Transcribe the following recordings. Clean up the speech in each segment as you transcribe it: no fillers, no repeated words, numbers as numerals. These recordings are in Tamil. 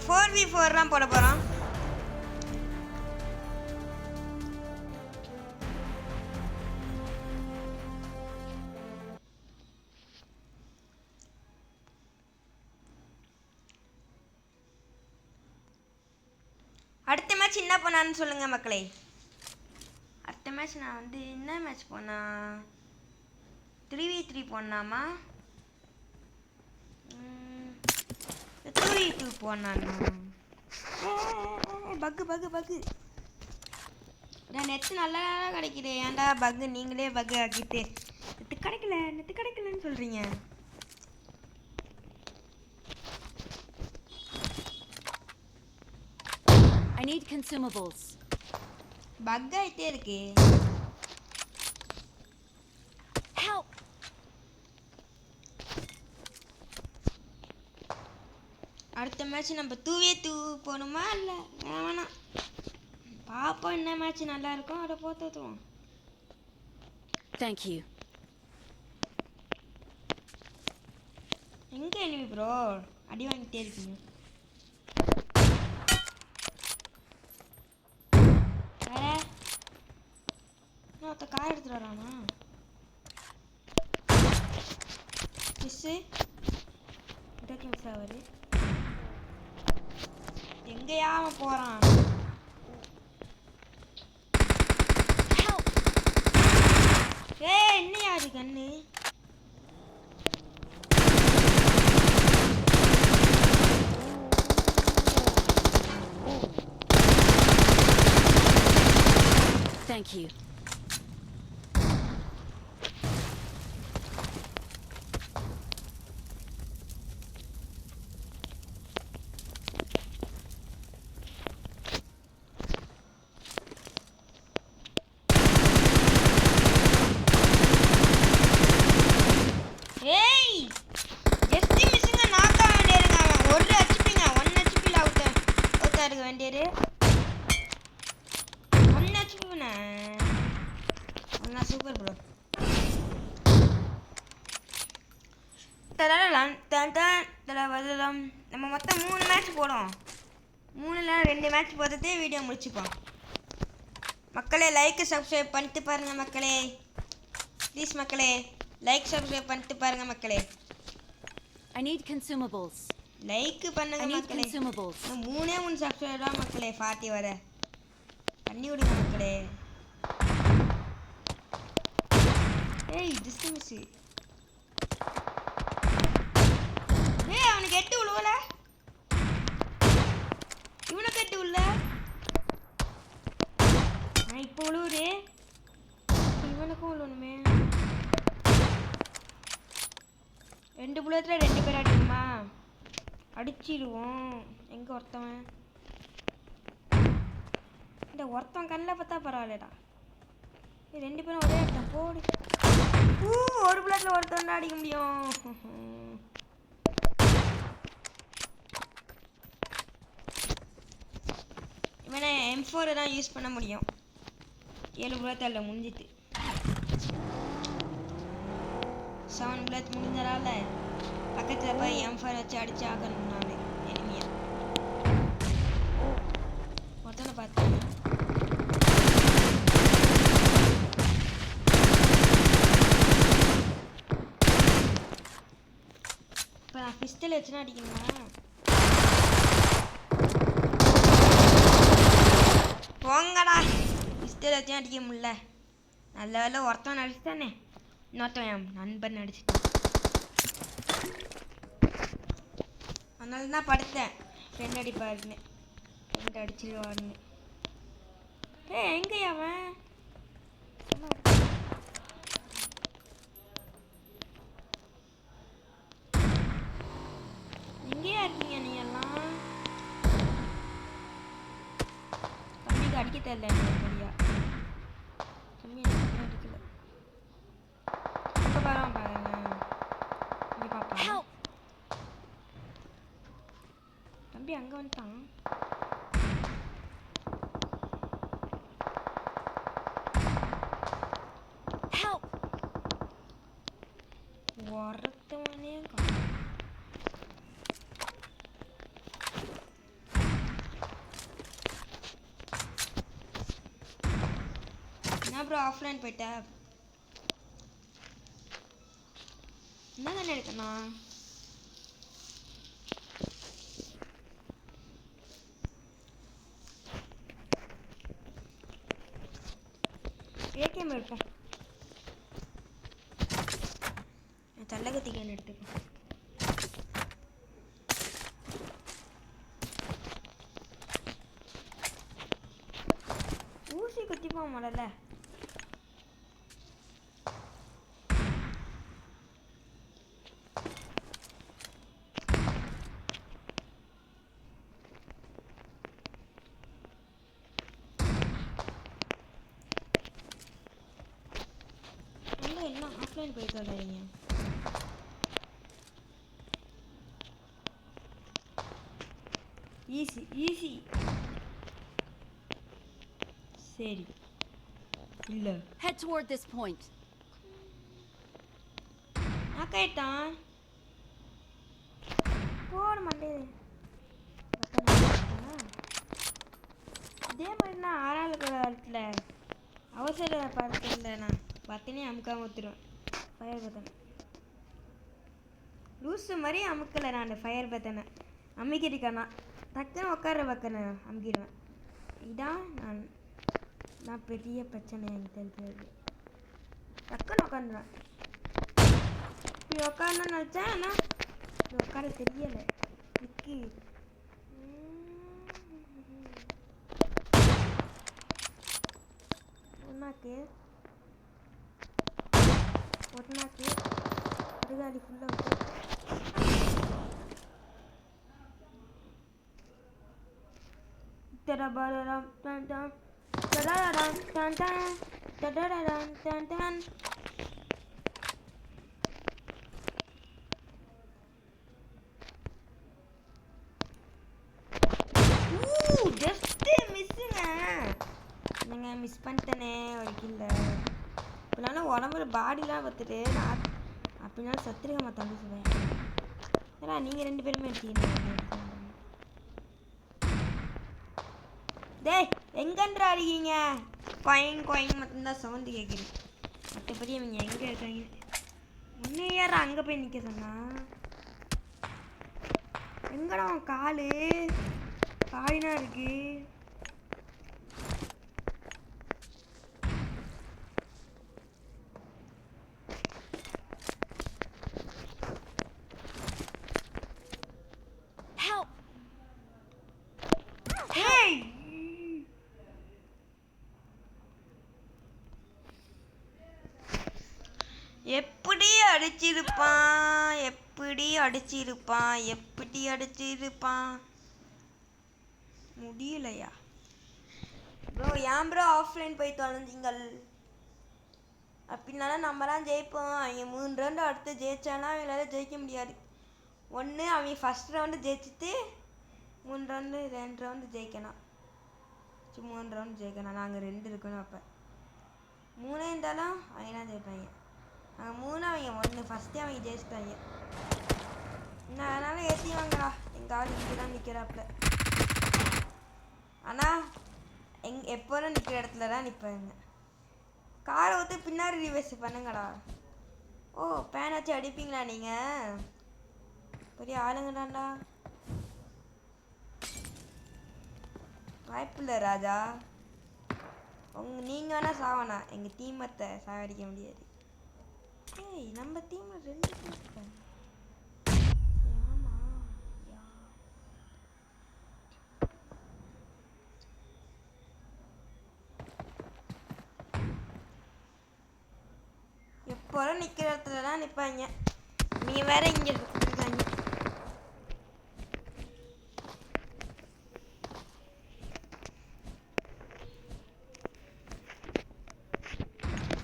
4v4 தான் போட போகிறோம். அடுத்த மேட்ச் என்ன பண்ணான்னு சொல்லுங்கள் மக்களே. அடுத்த மேட்ச் நான் வந்து என்ன மேட்ச் போனா 3v3 போடலாமா 2v2 போடலாமா? பக்கு நான் நெட்டு நல்லா கிடைக்குது. ஏன்டா பக்கு நீங்களே பக்கு ஆக்கிட்டு நெட்டு கிடைக்கலன்னு சொல்கிறீங்க. I need consumables. பக் ஆயிட்டே இருக்கு. Help. அடுத்த மேட்ச் நம்ம 2v2 போகணுமா இல்லை வேணாம் பாப்போம். என்ன மேட்ச் நல்லா இருக்கும் அதை போத்துவோம். Thank you. எங்கே எனிமி ப்ரோ அடி வாங்கிட்டே இருக்கீங்க. வேற ஒருத்த கார் எடுத்துட்டு வரானா மிஸ்ஸு மிஸ் ஆகுது. எங்கேயா அவன் போகிறான்? என்னையா அது கண்ணு? Thank you. Super bro. நம்ம மொத்தம் 3 மேட்ச் போடுவோம். 3ல் 2 மேட்ச் போடுறதே வீடியோ முடிச்சுப்போம். மக்களே லைக் சப்ஸ்கிரைப் பண்ணிட்டு பாருங்க மக்களே. ப்ளீஸ் மக்களே லைக் சப்ஸ்கிரைப் பண்ணிட்டு பாருங்க மக்களே. I need consumables. லைக் பண்ணுங்க மக்களே. 3 சப்ஸ்கிரைப் தான் மக்களே 40 வர பண்ணி விடுங்க மக்களே. ஏய் ஜஸ்ட் மிஸ். ஏய் அவனுக்கு 8 உழுவல. இவனுக்கு 8 உள்ள. நான் இப்போ உழுவுது. இவனுக்கும் உழுவணுமே. 2 புல்லத்தில் 2 பேர் அடிக்குமா? அடிச்சிடுவோம். எங்கே ஒருத்தவன்? இந்த ஒருத்தவன் கண்ணில் பார்த்தா பரவாயில்லடா. 2 பேரும் ஒரே அடித்தான் போடு. ஒரு புல்லத்தில் ஒருத்தவன் தான் அடிக்க முடியும். இவனை M4 தான் யூஸ் பண்ண முடியும். 7 புல்லத்தில் முடிஞ்சிட்டு 7 புல்லட் முடிஞ்சதால பக்கத்தில் போய் M4 வச்சு அடிச்சு ஆகணும். நான் எனிமியா ஒருத்தனை பார்த்தேன். இப்போ நான் பிஸ்டல் வச்சுனா அடிக்கணுமா? போங்கடா. பிஸ்டல் வச்சு அடிக்க முடியல. நல்ல வேலை ஒருத்தவன் அடிச்சுட்டானே. இன்னொருத்தவன் என் நண்பன் அடிச்சுட்டான். அதனால தான் படுத்தேன். ஃப்ரெண்ட் அடிப்பாருன்னு. ஃப்ரெண்ட் அடிச்சிடுவாருன்னு. எங்கே அவன்? எங்கேயா இருக்கீங்க நீ எல்லாம்? தம்பிக்கு அடிக்க தெரியல எனக்கு சரியா. தம்பி எனக்கு அடிக்கல. இப்போ பாருங்க இங்கே பார்ப்பேன். தம்பி அங்கே வந்துட்டான். ஒருத்தவனே ப்ரோ ஆஃப்லைன் போயிட்ட? என்ன தானே எடுக்கணும்? ஏகேம் எடுப்போம். தள்ளகத்திக்கன் எடுத்துப்போம். ஊசி குத்திப்போம் முதல்ல. என்ன ஆஃப்லைன் போயிட்டு வராதீங்க. Easy easy. சரி இல்ல Head toward this point. ஆக்காயிட்டான் போட மாட்டேது. இதே மாதிரி நான் 6வது காலத்தில் அவசர படத்தில் நான் பத்தினே அமுக்காம ஊற்றுருவேன். ஃபயர் பத்தனை லூஸு மாதிரி அமுக்கலை. நான் அந்த ஃபயர் பத்தனை அமுக்கிருக்கேன்னா டக்குன்னு உட்கார பக்கனை அமுக்கிடுவேன். இதான் நான் பெரிய பிரச்சனை எனக்கு தெரிஞ்சது. டக்குன்னு உட்காந்துருவேன். இப்படி உட்காரணும்னு நினச்சேன். ஆனால் இது உட்கார தெரியலை. விக்கி ஒன்னாக்கு அடுகாடி ஃபுல்லாக விட்டு தடபடடம் டன் டன் தடடடம் டன் டன் தடடடம் டன் டன். ஜஸ்ட் மிஸ்ஸுங்க. என்னங்க மிஸ் பண்ணிட்டேனே ஒரு கில்ல. இப்போனால உடம்புல பாடிலாம் பார்த்துட்டு நான் அப்படின்னாலும் சத்திரிகமா தம்பி சொல்லுவேன். ஏன்னா நீங்கள் 2 பேருமே எடுத்தீங்க. டேய் எங்கன்றா இருக்கீங்க? கோயிங் கோயிங் மட்டும்தான் சவுண்டு கேட்குது. மற்றபடி அவங்க எங்கே இருக்காங்க? முன்னே யார் அங்கே போய் நிற்க சொன்னா? எங்கடா காலினா இருக்கு. எப்படி அடிச்சிருப்பான் முடியலையா ப்ரோ? ஏன் ப்ரோ ஆஃப்லைன் போய் தொலைஞ்சிங்கள்? அப்படின்னாலும் நம்மலாம் ஜெயிப்போம். அவங்க 3 ரவுண்டு அடுத்து ஜெயிச்சானா அவங்களால ஜெயிக்க முடியாது. ஒன்று அவங்க ஃபஸ்ட் ரவுண்டு ஜெயிச்சுட்டு 3 ரவுண்டு 2 ரவுண்டு ஜெயிக்கணும். 3 ரவுண்டு ஜெயிக்கணும். நாங்கள் 2 இருக்கணும். அப்போ 3 இருந்தாலும் அவங்க தான் ஜெயிப்பாங்க. நாங்கள் 3 அவங்க 1 ஃபஸ்ட்டே அவங்க ஜெயிச்சிட்டாங்க. நான் அதனால் ஏற்றி வாங்கடா. எங்கள் ஆள் இங்கே தான் நிற்கிறாப்புல. ஆனால் எப்போதும் நிற்கிற இடத்துல தான் நிற்பாங்க. காரை ஊற்றி பின்னாடி ரிவர்ஸ் பண்ணுங்கடா. ஓ பேன் வச்சு அடிப்பீங்களா நீங்கள்? பெரிய ஆளுங்கடாண்டா. வாய்ப்பில்லை ராஜா. நீங்கள் வேணால் சாவனா, எங்கள் டீமத்தை சாவடிக்க முடியாது. ஏய் நம்ம டீமில் 2 பேர் இருக்காங்க. எப்போதும் நிற்கிற இடத்துல தான் நிற்பாங்க. நீ வேற இங்கே இருக்காங்க.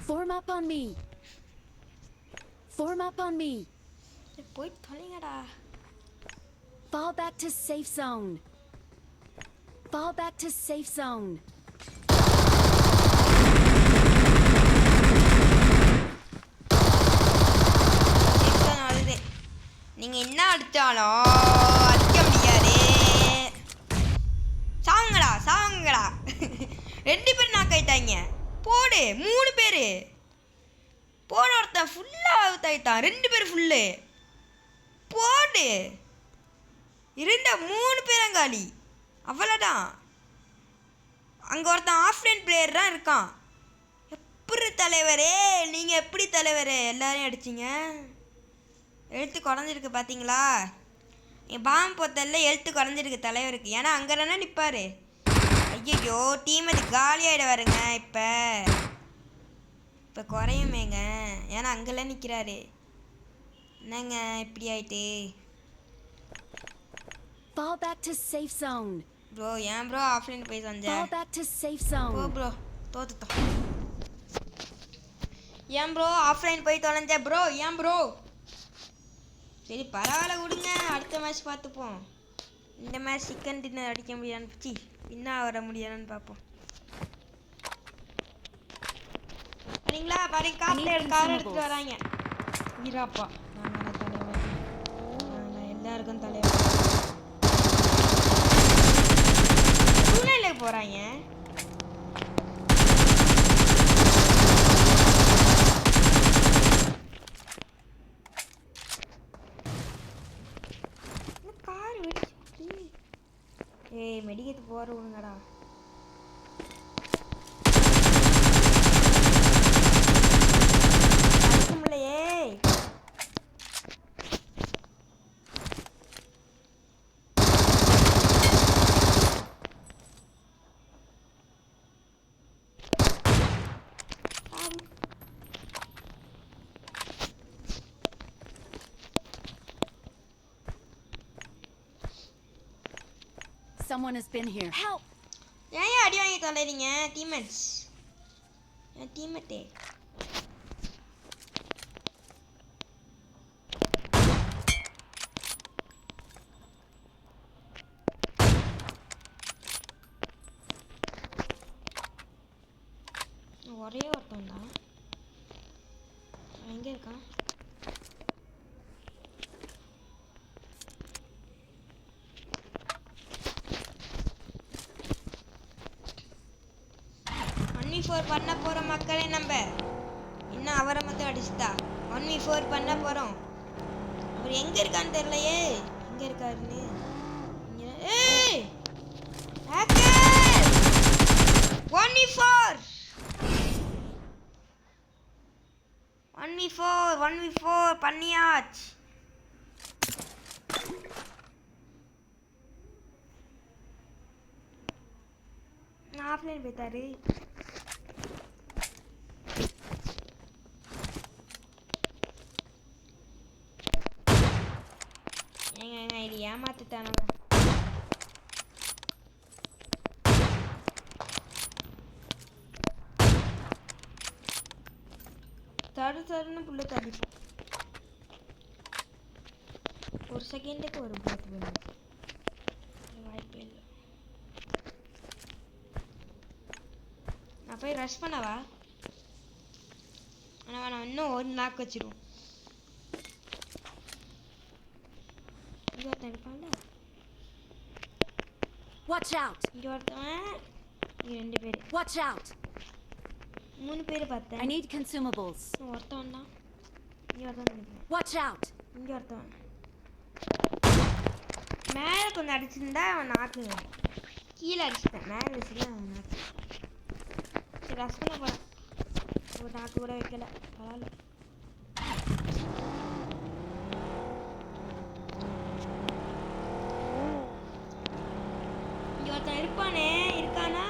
Form up on me. போய் தொலைங்கடா. Fall back to safe zone. நீங்க என்ன அடிச்சாலும் அடிக்க முடியாது. சாவுங்கடா 2 பேர் நாக் ஆயிட்டாங்க. போடு 3 பேர் போட. ஒருத்தன் ஃபுல்லாக அவுட் ஆயிட்டான். 2 பேர் ஃபுல்லு போடு. இருந்த 3 பேரங்காலி. அவ்வளோதான். அங்கே ஒருத்தன் ஆஃப்லைன் பிளேயர் தான் இருக்கான். எப்படி தலைவரே நீங்கள் எப்படி தலைவரே எல்லாரையும் அடிச்சிங்க? எழுத்து குறைஞ்சிருக்கு பார்த்தீங்களா? என் பாம்பு பொத்தல்ல எழுத்து குறைஞ்சிருக்கு தலைவருக்கு. ஏன்னா அங்கே தானே நிற்பார். ஐயோ டீம் அது காலியாகிட வருங்க. இப்போ குறையுமேங்க. ஏன்னா அங்கெல்லாம் நிற்கிறாரு. என்னங்க இப்படி ஆயிட்டு? Fall back to safe zone. Bro ஏன் ப்ரோ ஆஃப்லைன் போய் வந்தேன்? Fall back to safe zone. ஓ ப்ரோ தோத்துட்டோம். ஏன் ப்ரோ ஆஃப்லைன் போய் தொலைஞ்ச ப்ரோ? ஏன் ப்ரோ? சரி பரவாயில்ல விடுங்க, அடுத்த மேட்ச் பார்த்துப்போம். இந்த மேட்ச் சிக்கன் டின்னர் அடிக்க முடியான்னு என்ன வர முடியாதுன்னு பார்ப்போம். சரிங்களா? பாருங்க கார் எடுத்துட்டு வராங்க. வீராப்பா நான் தலைவர். நான் எல்லாருக்கும் தலைவர். சூழ்நிலை போகிறாங்க. ஏய் மெடிக்கத்து போற விடுங்கடா. இல்லையே Someone has been here. Help! ஏன் அடி வாங்கி தொலைறீங்க டீம்மேட்ஸ்? என் டீம்மேட்டே ஒரே ஒருத்தன் தான். எங்கே இருக்கான்? பண்ண போற மக்களே, நம்ம இன்னும் அவரை மட்டும் அடிச்சுட்டா 1v4 பண்ண போறோம். அவர் எங்க இருக்கான்னு தெரியலையே. எங்க இருக்காருன்னு 1v4 பண்ணியாச்சு. ஆஃப்லைன் போயிட்டாரு. இது ஏமாத்துட்டானுங்க. தருன்னு புள்ள தள்ளிப்போம். ஒரு செகண்டுக்கு ஒரு புல்லட் வாய்ப்பே இல்லை. நான் போய் ரஷ் பண்ணவா? ஆனால் நான் இன்னும் ஒரு நாக்கு வச்சிருவோம். Watch out! இங்க ஒருத்தவன், இங்க 2 பேர். Watch out! 3 பேர் பார்த்தேன். I need consumables. ஒருத்தவன் தான். இங்க ஒருத்தவன். Watch out! இங்க ஒருத்தவன். மேலே கொஞ்சம் அடிச்சிருந்தா அவன் நாக்குங்க. கீழே அடிச்சிட்டேன். மேலே அடிச்சுல அவன் நாக்கு. சரி ரஷ் பண்ண போகிறேன். ஒரு நாக்கு கூட வைக்கல. பரவாயில்ல. இருப்பானே இருக்கானா?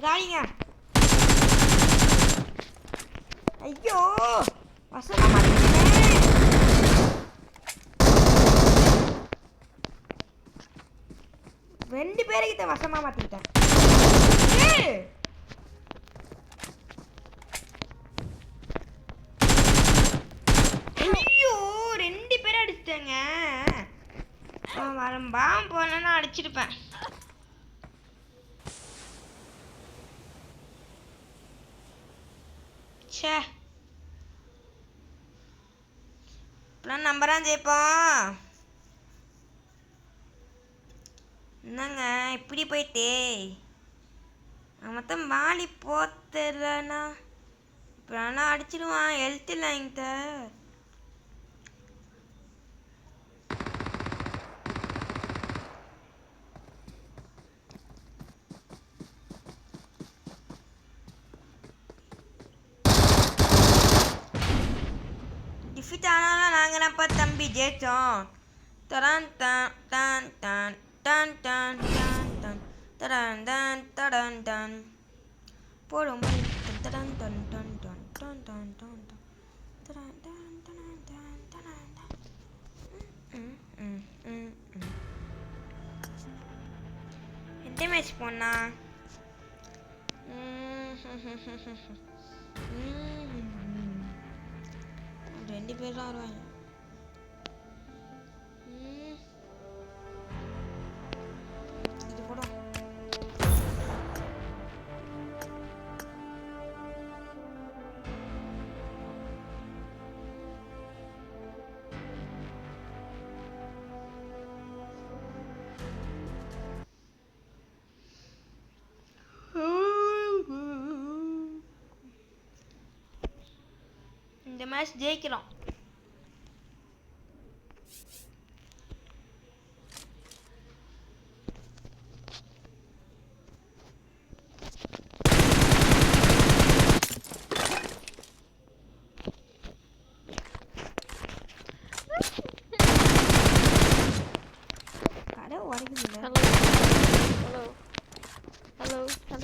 காலிங்க. ஐயோ வசமா மாட்டேன். 2 பேருக்கிட்ட வசமா மாட்டிக்கிட்டேன். பாம்பு போனா அடிச்சிருப்பேன். இப்பெல்லாம் நம்ம தான் ஜெயிப்போம். என்னங்க இப்படி போயிட்டே மொத்தம் மாலி போத்துலண்ணா இப்போ ஆனால் அடிச்சிடுவான். ஹெல்த் இல்லை என்கிட்ட. டிஃபிட் ஆனாலும் நாங்கள் தான்ப்பா தம்பி ஜெயிச்சோம். தரான் தான் டான் டான் டான் டான் டான் டான் தடான் டான் தடான் டான் போடும் தடான் டான் டான் டான் டான் டான் டான் தடான் டான் தடான் டான் தடான் டான். எந்த மேட்ச் போனா? ரெண்டு பேர் தான் வருவாங்க. இது போடும். இந்த மேட்ச் ஜெயிக்கிறோம். கடை உடைக்குதுல்ல. Hello.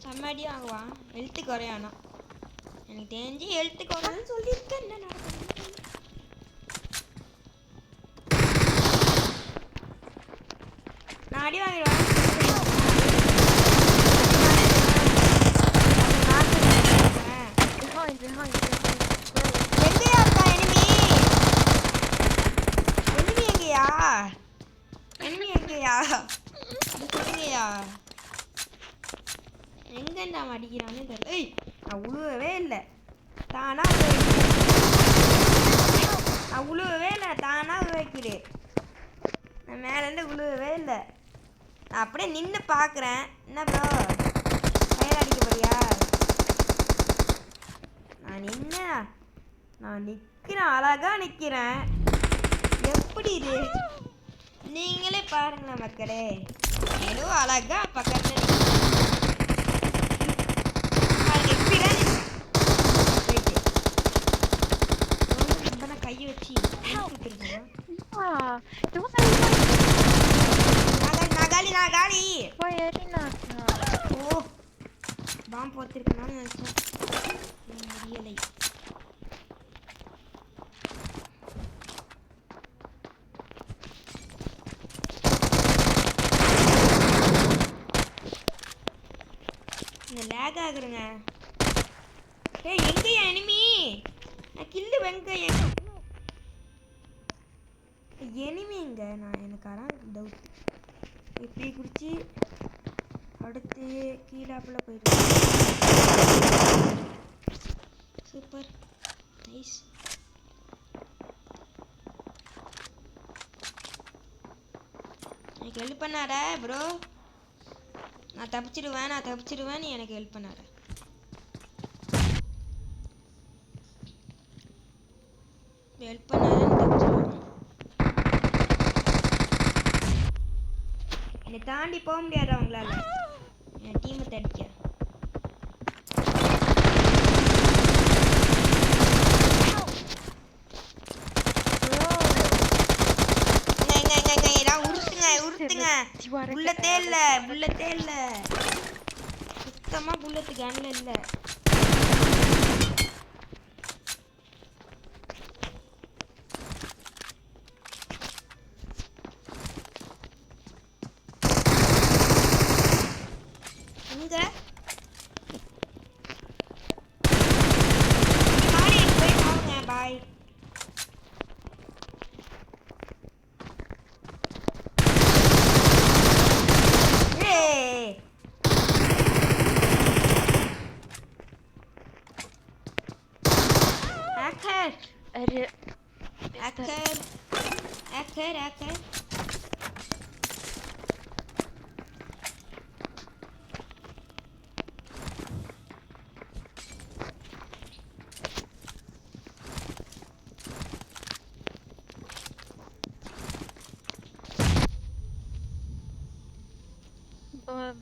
செம்மடியாக ஆகுவான். ஹெல்த்து குறையானா எனக்கு தெரிஞ்சு ஹெல்த்து குறையான்னு சொல்லியிருக்கேன். என்ன நடக்குது? நான் அடி வாங்கிடுவேன். Behind. எங்கேயா இருக்கா எனிமி? எனிமி எங்கேயா? அது சொல்லுங்கய்யா. எங்க நான் அடிக்கிறான்னு தெரியல. ஏய் நான் உழுவவே இல்லை. தானா நான் உழுவவே இல்லை. தானா உழைக்கிறேன். நான் மேலேருந்து உழுவவே இல்லை. நான் அப்படியே நின்று பார்க்குறேன். என்ன ப்ரோ ஃபயர் அடிக்க போறியா? நான் நிற்கிறேன். அழகாக நிற்கிறேன். எப்படி இது? நீங்களே பாருங்களேன் மக்களே. ஏதோ அழகா பக்கத்தில் கையை வச்சு நாகாலி ஓ பாம்பு போத்திருக்கணும்னு நினைச்சேன். முடியலை. லேக் ஆகுறேங்க. ஏய் எங்கயா எனிமி? நான் கில்லு வெங்கையா எனிமி எங்க? நான் எனக்கு அதான் டவுட். இப்படி குடிச்சு அடுத்து கீழாப்புல போயிடுவேன். Super nice. எனக்கு ஹெல்ப் பண்ணாடா ப்ரோ. நான் தப்பிச்சிடுவேன் நீ எனக்கு ஹெல்ப் பண்ணாட. ஹெல்ப் பண்ணாத தப்பிச்சிடுவேன். என்னை தாண்டி போக முடியாது அவங்களால. என் டீமை தடிக்க உருட்டுங்க. புல்லத்தே இல்ல. சுத்தமா புல்லத்து கன்ல இல்ல. எங்க மாடி போய் வாங்க. பாய். Hacker.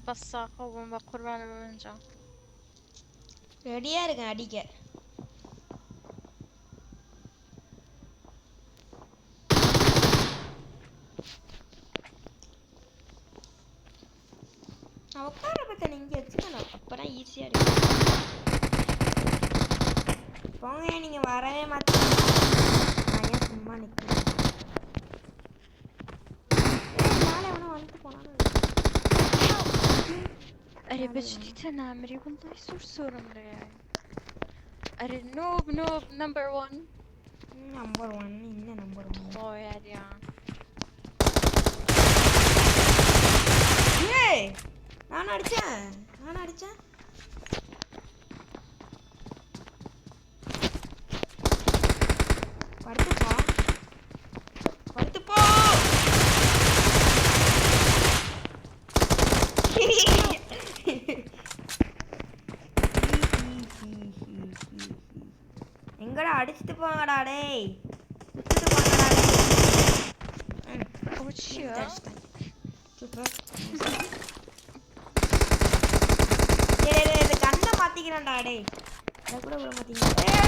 بصاقة وبomba قربان بمنجا ரெடியா இருக்கேன் அடிக்க. நான் உட்கார பக்கம் இங்கே வச்சுக்கணும், அப்பதான் ஈஸியா இருக்கும். போங்க, நீங்க வரவே மாட்டீங்க. நான் ஏன் சும்மா நிற்கிறேன்? மேலே எவனோ வந்துட்டு போனான்னு. أري بجدي تنامري والله صور مرياي أري نوب نمبر 1 நம்பர் 1 என்ன நம்பர் 1? خويا يا ஏய், நான் அடிச்சேன். படுத்து போ. எங்கடா அடிச்சுட்டு போங்கடா டேய், விட்டுட்டு போங்கடா டேய். وشيا சூப்பர். டேய் இந்த கண்ணை மாத்திக்கிறேன்டா டேய், அதை கூட விட மாட்டீங்க. டேய்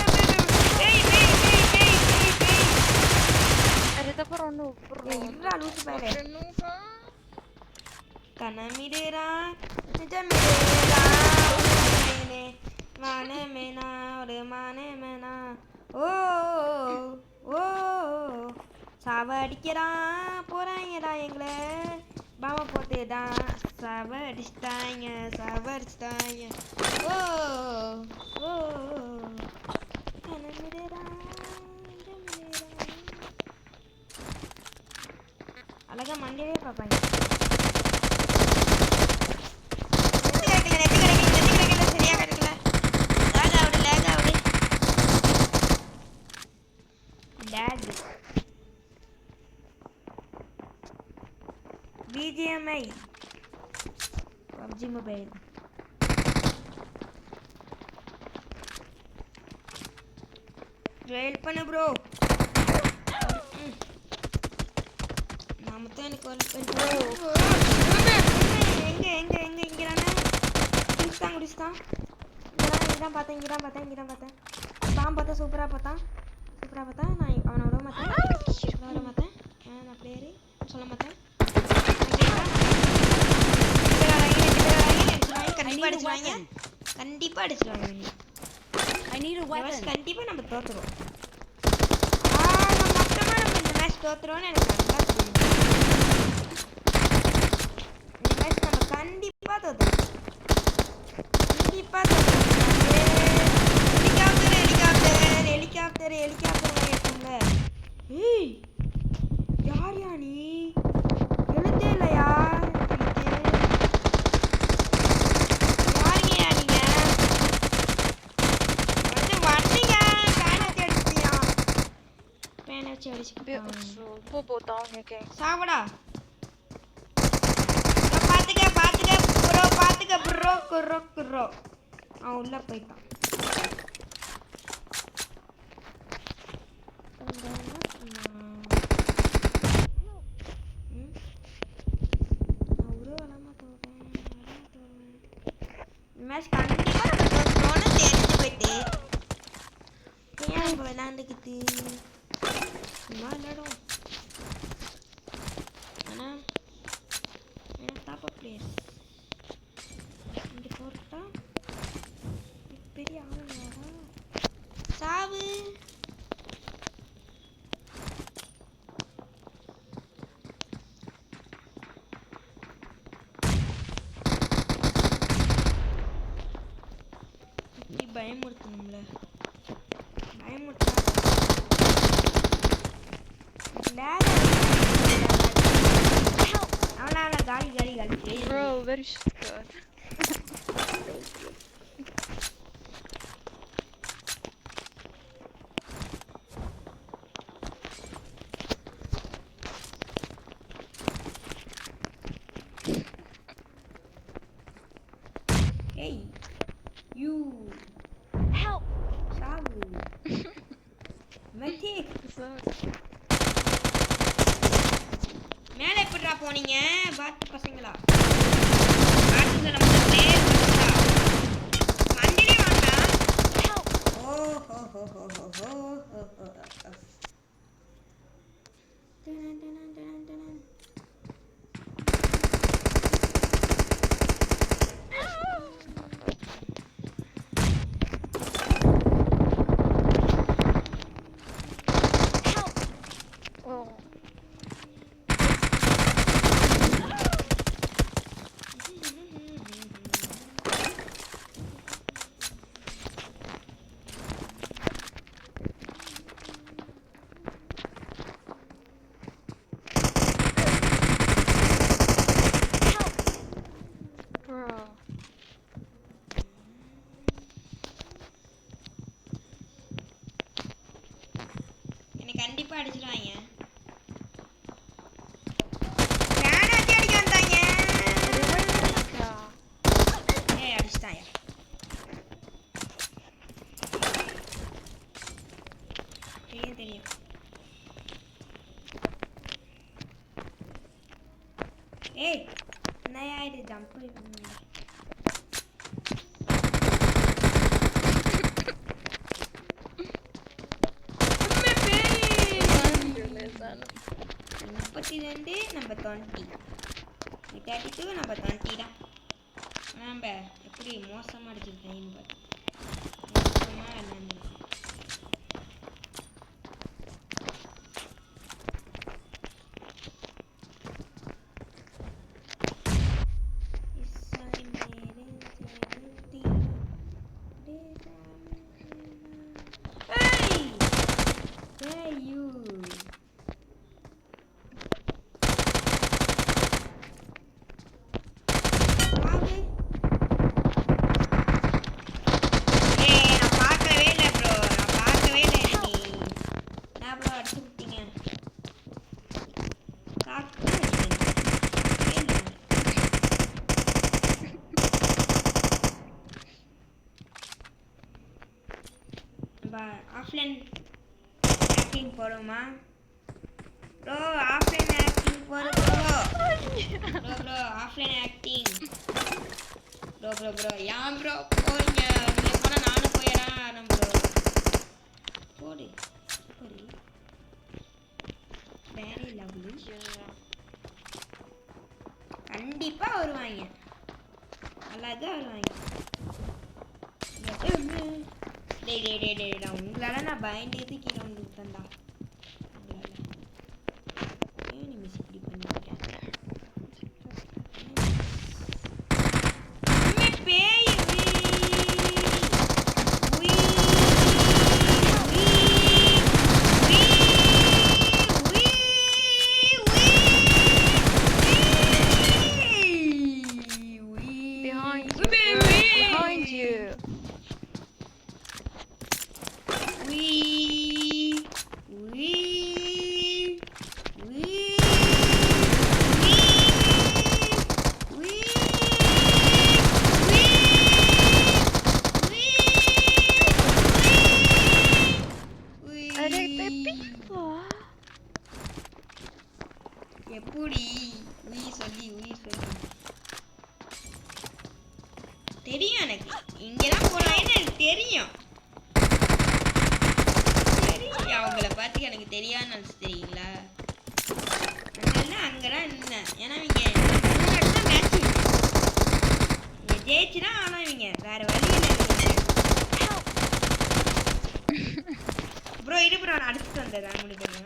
أري دبر نوب இல்லடா லூசு பயலே. نوب கனமிடுறா நிஜமிடுறா உன்மேலே வானமேனா ஒரு மானமேனா ஓ ஓ சாவடிக்கிறான் போறாங்கடா எங்களை பாம போட்டுதான் சாவடிச்சிட்டாங்க ஓ ஓ கனமிடுறா நிஜமிடுறா. அழகா மண்டையே பார்ப்பாங்க. BGMI PUBG Mobile. ஹெல்ப் பண்ணு ப்ரோ. நாம தான் எனக்கு ஹெல்ப் பண்ணு. எங்க இங்கறானே குடிச்சான். இங்கதான் பார்த்தேன். பாம் பார்த்தா சூப்பரா பார்த்தான். நான் அவனை விட மாட்டேன். நான் அப்படியே சொல்ல மாட்டேன். கண்டிப்பா அடிச்சிருவாங்க. I need a weapon. கண்டிப்பா நம்ம தோத்துருவோம். நம்ம இந்த மேட்ச் தோத்துருவோம்னு எனக்கு நல்லா தெரியும். இந்த மேட்ச் நம்ம கண்டிப்பா தோத்துருவோம். ஹெலிகாப்டர் இருக்குங்க. ஏய் யார் நீ? எழுத்தே இல்லையா? யாருங்கயா நீங்க? வந்தீங்க பேனை வச்சு அடிச்சு بيقصوا بوبو داون يا جاي சாவடா. பாத்துக்க ப்ரோ. அவன் உள்ள போயிட்டான். மேட்ச் கண்டிப்பா நம்ம தோத்துறோம்னு தெரிஞ்சு போயிட்டு ஏன் இப்போ விளாண்டுக்கிட்டு சும்மா விளாடும். ஆனால் டாப் அப் பிளேயர் இங்கே போட்டா பெரிய ஆளுங்களா சாவு. பயமுறுத்தணும்ல, அவனா காலி bro very good ஏய் யூ Help! சாவு மெத்தி மேலே எப்படிடா போனீங்க பாத்து பசங்களா பாத்து நம்ம பிளேயர் பசங்களா மண்டிலே வாங்கடா Help! ஓ ஹோ ஹோ ஹோ ஹோ ஹோ ஹோ ஹோ டனன் டனன் டனன் டனன் Help! Oh. Bro. என்னை கண்டிப்பா அடிச்சிடுவாங்க கிரானாத்தி அடிக்க வந்தாங்க ஏய் அடிச்சிட்டாயா தெரியும் தெரியும் ஏய் என்னையா இது ஜம்ப் முப்பத்தி ரெண்டு நம்ம 20 32 நம்ம 20 தான் நம்ம எப்படி மோசமாக அடிச்சிருக்கேன் மோசமாக என்னன்னு ஆஃப்லைன் ஆக்டிங் போடுமா ப்ரோ ஆஃப்லைன் ஆக்டிங் போடு ப்ரோ ஆஃப்லைன் ஆக்டிங் ப்ரோ ஏன் ப்ரோ போறீங்க நீங்க போனா நானும் போயிடறேன் ப்ரோ போடு வேரி லவ்லி கண்டிப்பா வருவாங்க அழகா வருவாங்க டேய் உங்களால நான் பயந்துட்டு கீழே வந்து விட்டேன்டா ஏன் நீ மிஸ் இப்படி பண்ணிட்டேன் பேய் Behind you. எப்படி உயிர் சொல்லி தெரியும் எனக்கு இங்கதான் போறாங்கன்னு எனக்கு தெரியும் அவங்கள பார்த்து எனக்கு தெரியாதுன்னு நினச்சி தெரியுங்களா அதனால அங்கதான் இருந்தேன் ஏன்னா இவங்க 3 இடத்துல மேட்ச் இங்க ஜெயிச்சுனா ஆனா இவங்க வேற வழி இல்லை ப்ரோ இது ப்ரோ நான் அடிச்சுட்டு வந்தேன் முடிக்கிறேன்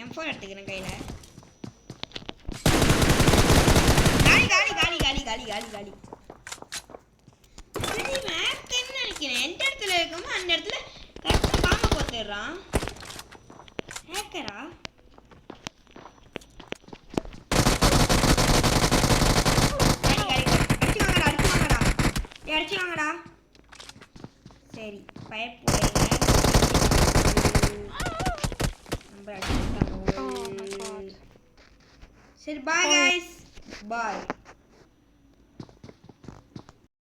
M4 எடுத்துக்கிறேன் கையில காலி சரி மேக்கன்னு நினைக்கிறேன் எந்த இடத்துல இருக்குமோ அந்த இடத்துல கரெக்டாக பாம்பை போட்டுடுறான் ஹேக்கரா அடிச்சு வாங்கடா சரி பயப்படாதீங்க நம்ம அடிச்சுட்டாங்க சரி பாய் गाइस பாய்.